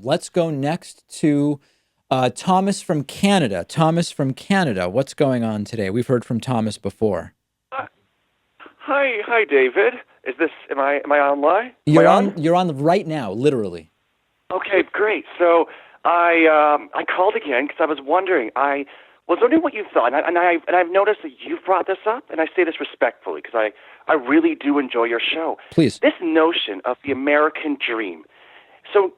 Let's go next to Thomas from Canada. Thomas from Canada, what's going on today? We've heard from Thomas before. Uh, hi, David. Is this? Am I online? Am I You're on? on. You're on right now, literally. Okay, great. So I called again because I was wondering. I was wondering what you thought, and I've noticed that you've brought this up, and I say this respectfully because I really do enjoy your show. Please. This notion of the American dream. So,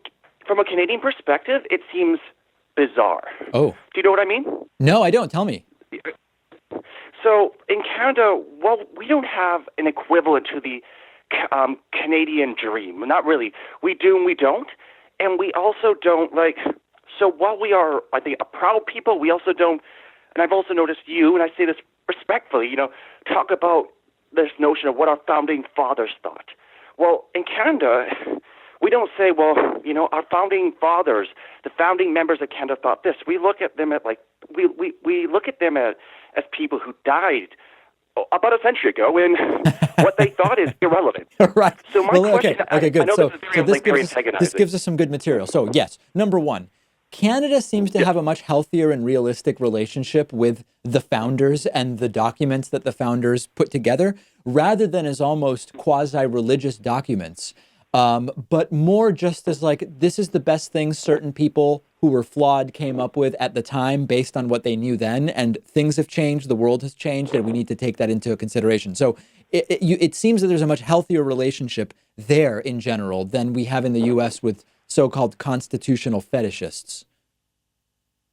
from a Canadian perspective, it seems bizarre. Oh, Do you know what I mean? no, I don't. Tell me. So in Canada, well, we don't have an equivalent to the Canadian dream. Not really. We do and we don't. And we also don't like, so while we are, I think, a proud people, we also don't, and I've also noticed you, and I say this respectfully, talk about this notion of what our founding fathers thought. Well, in Canada, we don't say, well, our founding fathers, the founding members of Canada thought this. We look at them we look at them as people who died about a century ago, and what they thought is irrelevant. Right. So my Well, question, okay, I good. know So, this is so very, this very gives us this antagonizing. gives us some good material. So, yes, number one, Canada seems to Yeah. have a much healthier and realistic relationship with the founders and the documents that the founders put together, rather than as almost quasi-religious documents, but more just as like this is the best thing certain people who were flawed came up with at the time based on what they knew then, and things have changed, the world has changed, and we need to take that into consideration. So it seems that there's a much healthier relationship there in general than we have in the U.S. with so-called constitutional fetishists.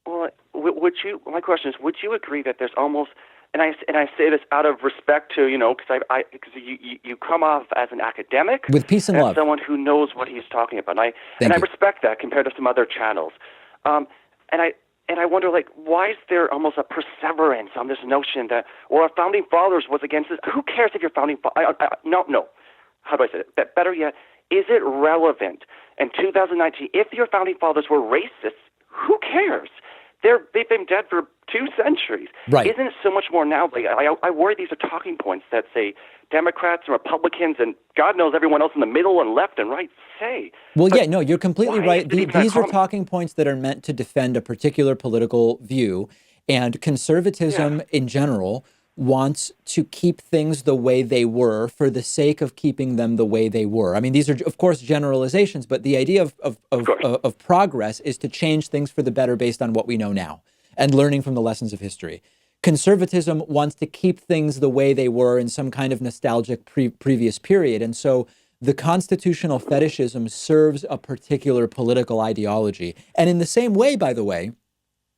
Well, would you? My question is, would you agree that there's almost, and I say this out of respect to because because you come off as an academic With peace and and as love. someone who knows what he's talking about, and Thank I you. respect that compared to some other channels, and I wonder like why is there almost a perseverance on this notion that our founding fathers was against this? Who cares if your founding no. How do I say it? Better yet, is it relevant in 2019 if your founding fathers were racist? Who cares? They've been dead for 2 centuries. Right. Isn't it so much more now? Like, I worry these are talking points that say Democrats and Republicans and God knows everyone else in the middle and left and right say. Well, But yeah, no, you're completely why right. is it even These are common? talking points that are meant to defend a particular political view, and Yeah. conservatism in general wants to keep things the way they were for the sake of keeping them the way they were. I mean, these are, of course, generalizations, but the idea Of course. of progress is to change things for the better based on what we know now and learning from the lessons of history. Conservatism wants to keep things the way they were in some kind of nostalgic previous period. And so the constitutional fetishism serves a particular political ideology. And in the same way, by the way,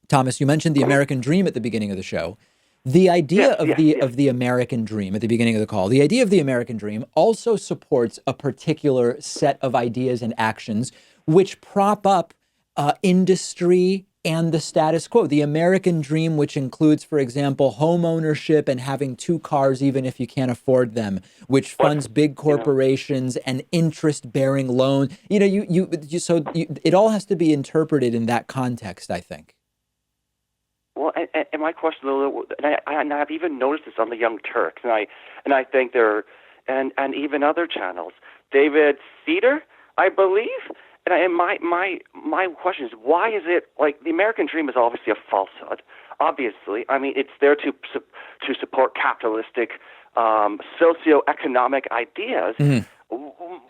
Thomas, you mentioned the American dream at the beginning of the show. The idea Yes, of yes, the yes. of the American dream at the beginning of the call, the idea of the American dream also supports a particular set of ideas and actions which prop up industry and the status quo. The American dream, which includes, for example, home ownership and having 2 cars even if you can't afford them, which What? funds big You know. corporations and interest-bearing loans. It all has to be interpreted in that context, I think. Well, and my question, and I've even noticed this on the Young Turks, and I think and even other channels. David Cedar, I believe, and my question is, why is it like the American dream is obviously a falsehood? Obviously, I mean it's there to support capitalistic, socioeconomic ideas. Mhm.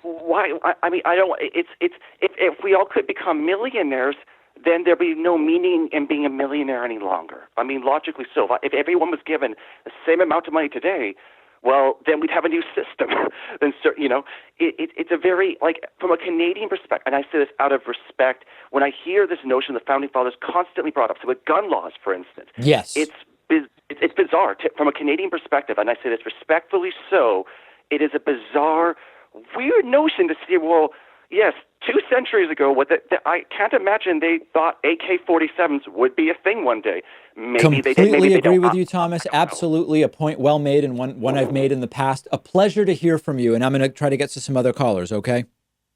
Why? I mean, I don't. It's if we all could become millionaires, then there'd be no meaning in being a millionaire any longer. I mean, logically so. If everyone was given the same amount of money today, well, then we'd have a new system. Then, it's a very, like, from a Canadian perspective, and I say this out of respect, when I hear this notion the Founding Fathers constantly brought up, so with gun laws, for instance, Yes. it's bizarre from a Canadian perspective, and I say this respectfully so, it is a bizarre, weird notion to see, well, yes, 2 centuries ago, I can't imagine they thought AK-47s would be a thing one day. Maybe they did, maybe Completely they agree don't. with you, Thomas. I don't know. Absolutely a point well made, and one I've made in the past. A pleasure to hear from you, and I'm going to try to get to some other callers, okay?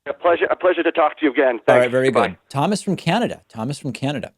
A pleasure to talk to you again. All Thanks. right, very Goodbye. good. Thomas from Canada. Thomas from Canada.